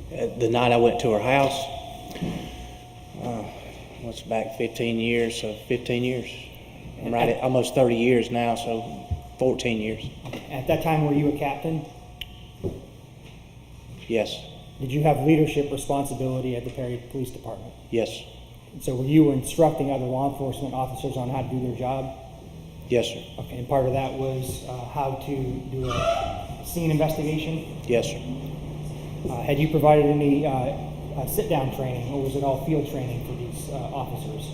The night I went to her house, what's back 15 years, so 15 years. I'm right at almost 30 years now, so 14 years. At that time, were you a captain? Yes. Did you have leadership responsibility at the Perry Police Department? Yes. So were you instructing other law enforcement officers on how to do their job? Yes, sir. Okay, and part of that was how to do a scene investigation? Yes, sir. Had you provided any sit-down training, or was it all field training for these officers?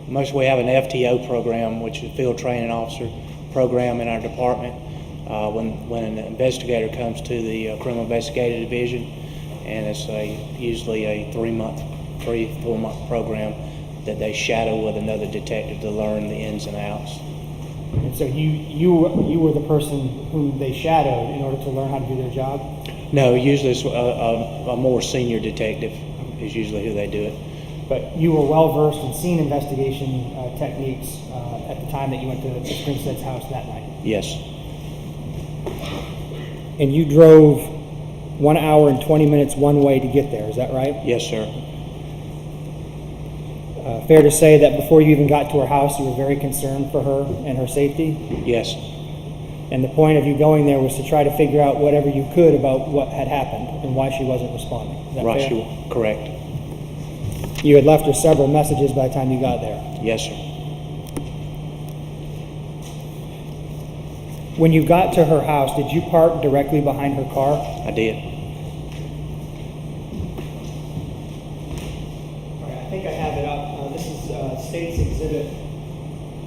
Most we have an FTO program, which is Field Training Officer Program in our department. When an investigator comes to the Criminal Investigative Division, and it's usually a 3-4 month program that they shadow with another detective to learn the ins and outs. And so you were the person whom they shadowed in order to learn how to do their job? No, usually it's a more senior detective is usually who they do it. But you were well versed in scene investigation techniques at the time that you went to Ms. Grinstead's house that night? Yes. And you drove 1 hour and 20 minutes one way to get there, is that right? Yes, sir. Fair to say that before you even got to her house, you were very concerned for her and her safety? Yes. And the point of you going there was to try to figure out whatever you could about what had happened and why she wasn't responding. Is that Right, fair? correct. You had left her several messages by the time you got there. Yes, sir. When you got to her house, did you park directly behind her car? I did. I think I have it up. This is State's Exhibit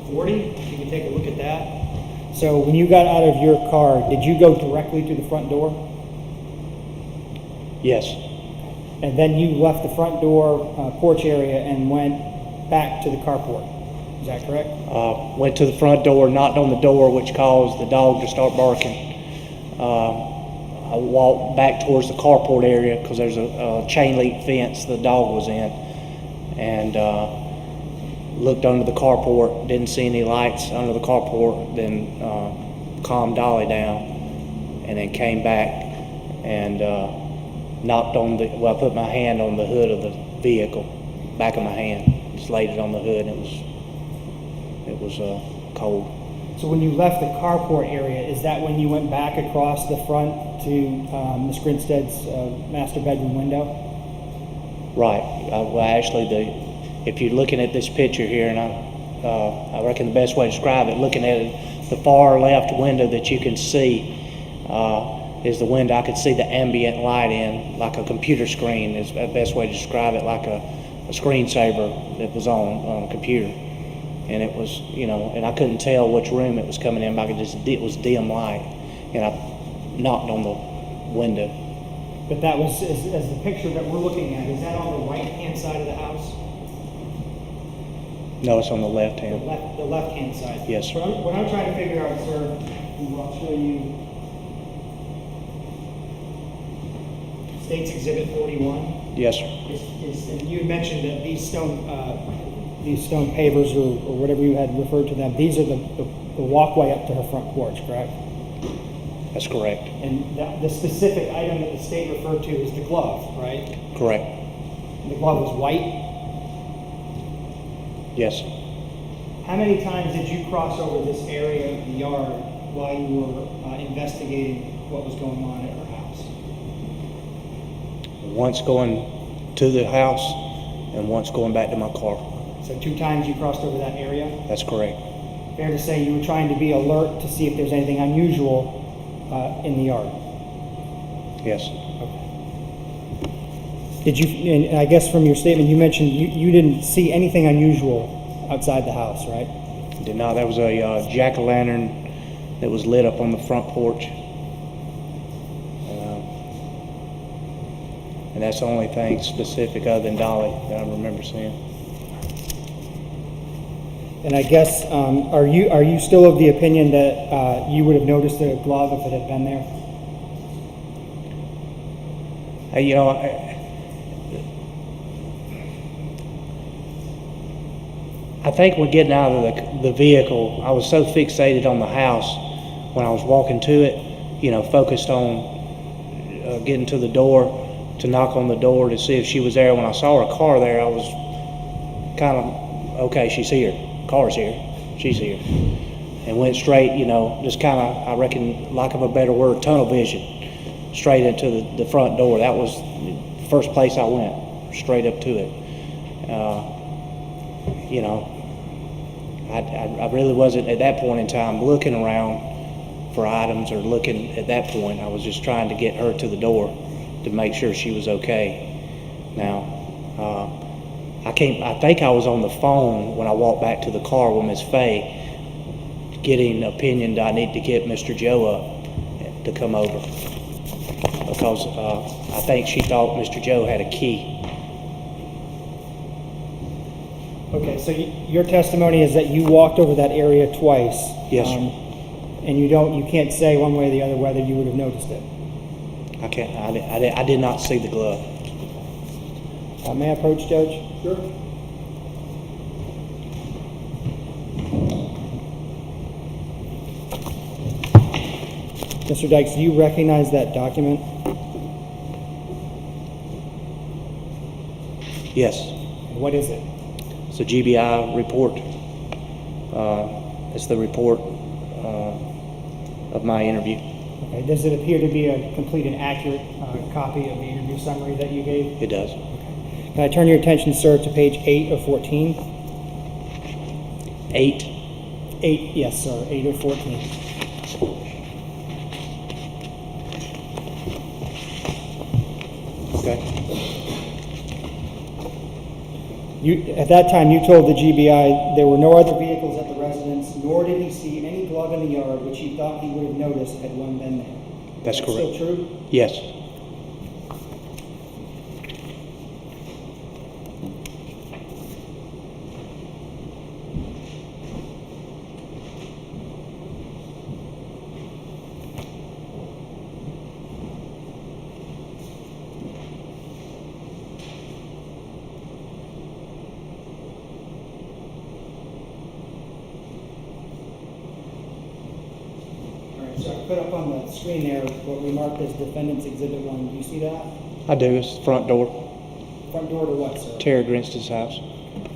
40. If you can take a look at that. So when you got out of your car, did you go directly to the front door? Yes. And then you left the front door porch area and went back to the carport. Is that correct? Went to the front door, knocked on the door, which caused the dog to start barking. I walked back towards the carport area because there's a chain link fence the dog was in, and looked under the carport, didn't see any lights under the carport, then calmed Dolly down, and then came back and knocked on I put my hand on the hood of the vehicle, back of my hand, just laid it on the hood, and it was cold. So when you left the carport area, is that when you went back across the front to Ms. Grinstead's master bedroom window? Right. If you're looking at this picture here, and I reckon the best way to describe it, looking at it, the far left window that you can see is the window I could see the ambient light in, like a computer screen is the best way to describe it, like a screensaver that was on a computer. And it was, and I couldn't tell which room it was coming in, but it was dim light. And I knocked on the window. But that was, as the picture that we're looking at, is that on the right-hand side of the house? No, it's on the left hand. The left-hand side? Yes, sir. What I'm trying to figure out, sir, I'll show you State's Exhibit 41. Yes, sir. And you mentioned that these stone pavers or whatever you had referred to them, these are the walkway up to her front porch, correct? That's correct. And the specific item that the state referred to is the glove, right? Correct. The glove was white? Yes. How many times did you cross over this area of the yard while you were investigating what was going on at her house? Once going to the house and once going back to my car. So 2 times you crossed over that area? That's correct. Fair to say you were trying to be alert to see if there's anything unusual in the yard? Yes. Okay. Did you, and I guess from your statement, you mentioned you didn't see anything unusual outside the house, right? Did not. There was a jack-o'-lantern that was lit up on the front porch. And that's the only thing specific other than Dolly that I remember seeing. And I guess, are you still of the opinion that you would have noticed the glove if it had been there? I think when getting out of the vehicle, I was so fixated on the house when I was walking to it, focused on getting to the door, to knock on the door to see if she was there. When I saw her car there, I was kind of, okay, she's here. Car's here. She's here. And went straight, just kind of, I reckon, lack of a better word, tunnel vision, straight into the front door. That was the first place I went, straight up to it. I really wasn't at that point in time looking around for items or looking at that point. I was just trying to get her to the door to make sure she was okay. Now, I think I was on the phone when I walked back to the car with Miss Faye, getting an opinion that I need to get Mr. Joe up to come over, because I think she thought Mr. Joe had a key. Okay, so your testimony is that you walked over that area twice. Yes, sir. And you can't say one way or the other whether you would have noticed it. I can't. I did not see the glove. May I approach, Judge? Sure. Mr. Dykes, do you recognize that document? Yes. What is it? It's a GBI report. It's the report of my interview. Okay. Does it appear to be a complete and accurate copy of the interview summary that you gave? It does. Okay. Can I turn your attention, sir, to page 8 of 14? 8. 8, yes, sir. 8 of 14. Okay. At that time, you told the GBI there were no other vehicles at the residence, nor did he see any glove in the yard, which he thought he would have noticed had one been there. That's correct. Still true? Yes. So I put up on the screen there what we marked as Defendant's Exhibit 1. Do you see that? I do. It's the front door. Front door to what, sir? Tara-Grinstead's house.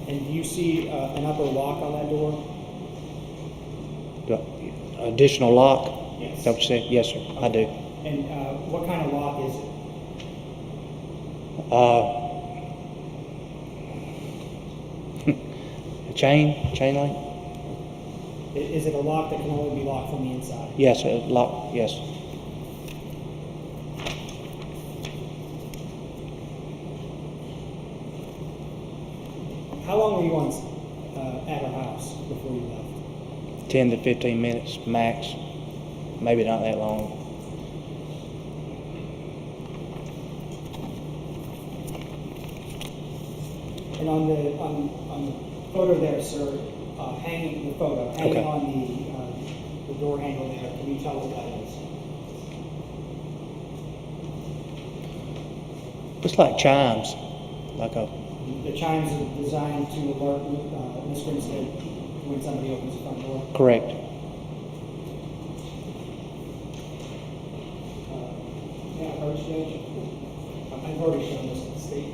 And do you see an upper lock on that door? The additional lock? Yes. Is that what you said? Yes, sir. I do. And what kind of lock is it? Chain link? Is it a lock that can only be locked from the inside? Yes, lock. Yes. How long were you at her house before you left? 10 to 15 minutes max. Maybe not that long. And on the photo there, sir, hanging Okay. on the door handle there, can you tell what that is? Looks like chimes. The chimes are designed to alert Miss Grinstead when somebody opens the front door. Correct. May I approach, Judge? I've already shown this to the state.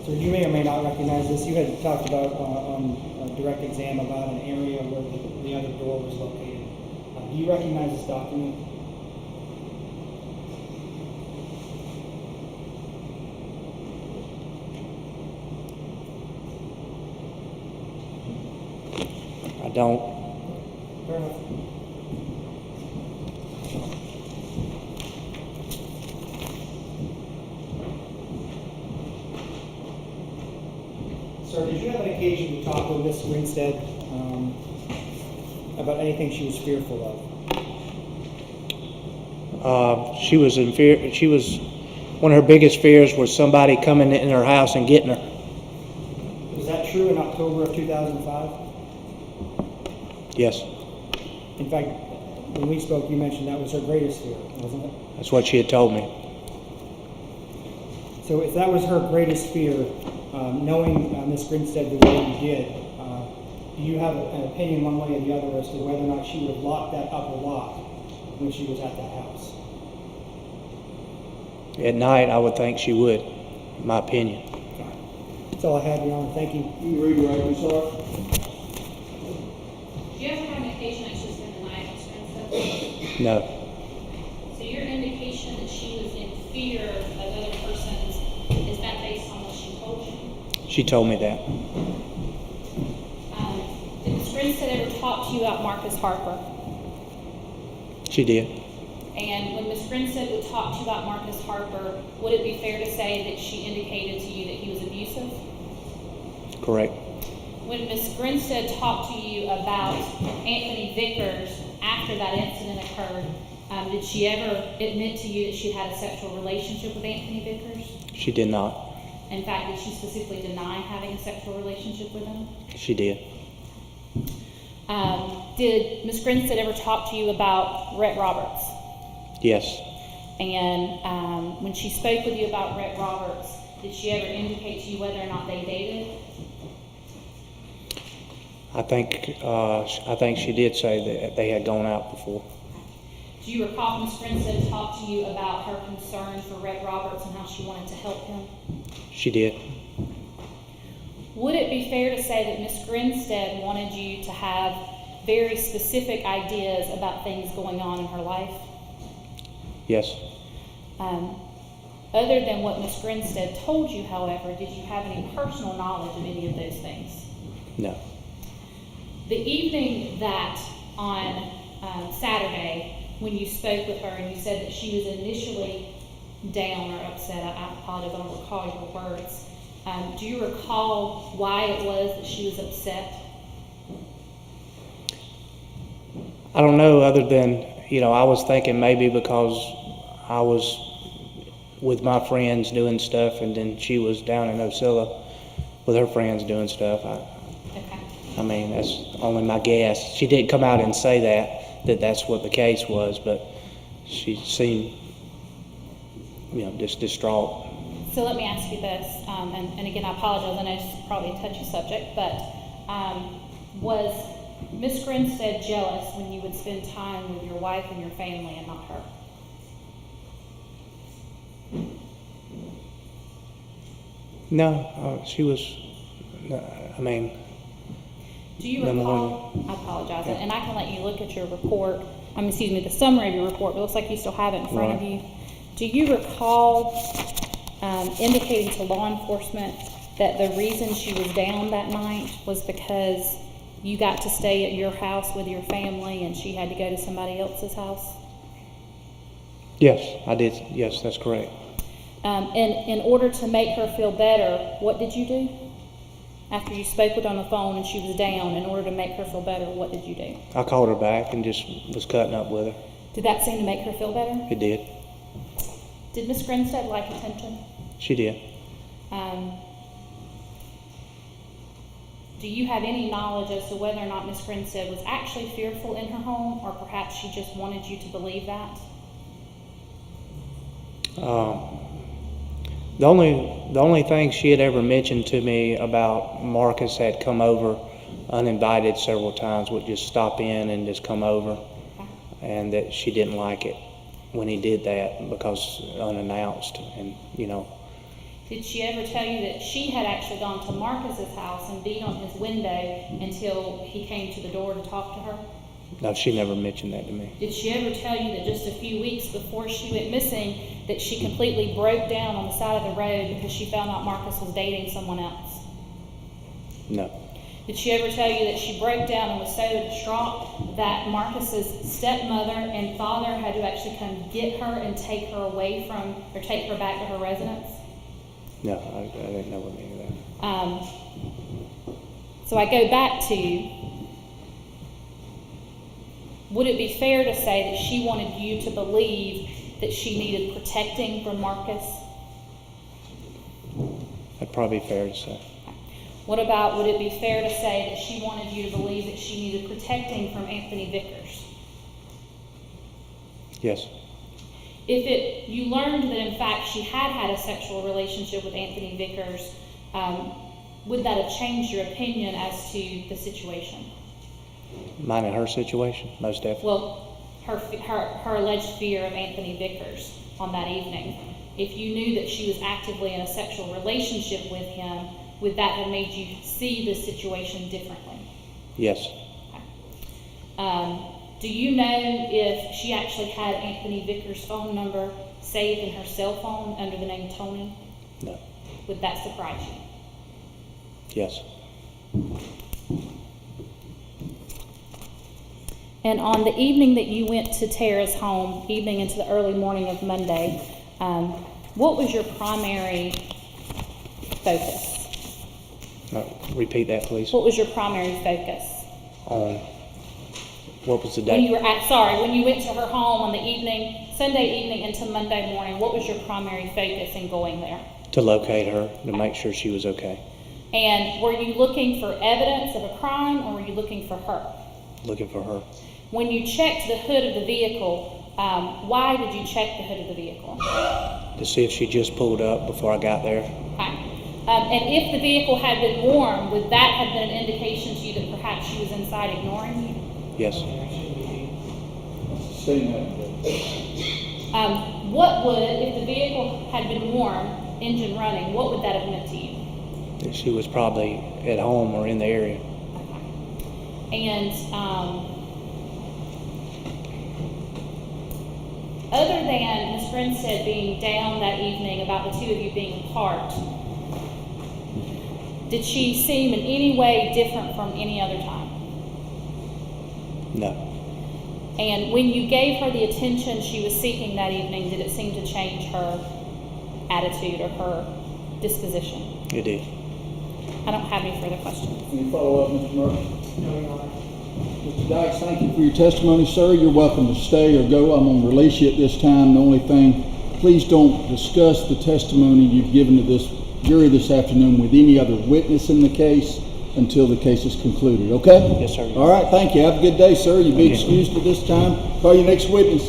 So you may or may not recognize this. You had talked about on a direct exam about an area where the other door was located. Do you recognize this document? I don't. Fair enough. Sir, did you have an occasion to talk with Miss Grinstead about anything she was fearful of? She was in fear. She was. One of her biggest fears was somebody coming in her house and getting her. Was that true in October of 2005? Yes. In fact, when we spoke, you mentioned that was her greatest fear, wasn't it? That's what she had told me. So if that was her greatest fear, knowing Miss Grinstead the way you did, do you have an opinion one way or the other as to whether or not she would have locked that upper lock when she was at that house? At night, I would think she would, in my opinion. That's all I had, Your Honor. Thank you. You read your record, sir? Do you ever have an indication that she was in the night, Ms. Grinstead? No. So your indication that she was in fear of other persons, is that based on what she told you? She told me that. Did Ms. Grinstead ever talk to you about Marcus Harper? She did. And when Ms. Grinstead would talk to you about Marcus Harper, would it be fair to say that she indicated to you that he was abusive? Correct. When Ms. Grinstead talked to you about Anthony Vickers after that incident occurred, did she ever admit to you that she had a sexual relationship with Anthony Vickers? She did not. In fact, did she specifically deny having a sexual relationship with him? She did. Did Ms. Grinstead ever talk to you about Rhett Roberts? Yes. And when she spoke with you about Rhett Roberts, did she ever indicate to you whether or not they dated? I think she did say that they had gone out before. Do you recall Ms. Grinstead talked to you about her concern for Rhett Roberts and how she wanted to help him? She did. Would it be fair to say that Ms. Grinstead wanted you to have very specific ideas about things going on in her life? Yes. Other than what Ms. Grinstead told you, however, did you have any personal knowledge of any of those things? No. The evening that on Saturday, when you spoke with her and you said that she was initially down or upset, I apologize, I don't recall your words. Do you recall why it was that she was upset? I don't know, other than, I was thinking maybe because I was with my friends doing stuff and then she was down in Ocilla with her friends doing stuff. Okay. I mean, that's only my guess. She didn't come out and say that that's what the case was, but she seemed, just distraught. So let me ask you this, and again, I apologize, I know it's probably a touchy subject, but was Ms. Grinstead jealous when you would spend time with your wife and your family and not her? No, she was, Do you No recall, I apologize, and I can let you look at your report, the summary of your report, but it looks like you still have it in front of Right. you. Do you recall indicating to law enforcement that the reason she was down that night was because you got to stay at your house with your family and she had to go to somebody else's house? Yes, I did. Yes, that's correct. And in order to make her feel better, what did you do? After you spoke with her on the phone and she was down, in order to make her feel better, what did you do? I called her back and just was cutting up with her. Did that seem to make her feel better? It did. Did Ms. Grinstead like attention? She did. Do you have any knowledge as to whether or not Ms. Grinstead was actually fearful in her home, or perhaps she just wanted you to believe that? The only thing she had ever mentioned to me about Marcus had come over uninvited several times, would just stop in and just come over, and that she didn't like it when he did that because unannounced, and Did she ever tell you that she had actually gone to Marcus's house and beat on his window until he came to the door to talk to her? No, she never mentioned that to me. Did she ever tell you that just a few weeks before she went missing that she completely broke down on the side of the road because she found out Marcus was dating someone else? No. Did she ever tell you that she broke down and was so distraught that Marcus's stepmother and father had to actually come get her and take her away from, or take her back to her residence? No, I didn't know any of that. So I go back to, would it be fair to say that she wanted you to believe that she needed protecting from Marcus? That'd probably be fair to say. What about, would it be fair to say that she wanted you to believe that she needed protecting from Anthony Vickers? Yes. If you learned that in fact she had a sexual relationship with Anthony Vickers, would that have changed your opinion as to the situation? Mine and her situation, most definitely. Well, her alleged fear of Anthony Vickers on that evening. If you knew that she was actively in a sexual relationship with him, would that have made you see the situation differently? Yes. Do you know if she actually had Anthony Vickers' phone number saved in her cell phone under the name Tony? No. Would that surprise you? Yes. And on the evening that you went to Tara's home, evening into the early morning of Monday, what was your primary focus? Repeat that, please. What was your primary focus? On what was the When you date? were when you went to her home on the evening, Sunday evening into Monday morning, what was your primary focus in going there? To locate her, to make sure she was okay. And were you looking for evidence of a crime, or were you looking for her? Looking for her. When you checked the hood of the vehicle, why did you check the hood of the vehicle? To see if she just pulled up before I got there. Okay. And if the vehicle had been warm, would that have been an indication to you that perhaps she was inside ignoring you? Yes. What would, if the vehicle had been warm, engine running, what would that have meant to you? That she was probably at home or in the area. And other than Ms. Grinstead being down that evening about the two of you being apart, did she seem in any way different from any other time? No. And when you gave her the attention she was seeking that evening, did it seem to change her attitude or her disposition? It did. I don't have any further questions. Any follow-up, Mr. Murphy? No, Your Honor. Mr. Dykes, thank you for your testimony, sir. You're welcome to stay or go. I'm going to release you at this time. The only thing, please don't discuss the testimony you've given to this jury this afternoon with any other witness in the case until the case is concluded, okay? Yes, sir. All right, thank you. Have a good day, sir. You'll be Okay. excused at this time. Call your next witness.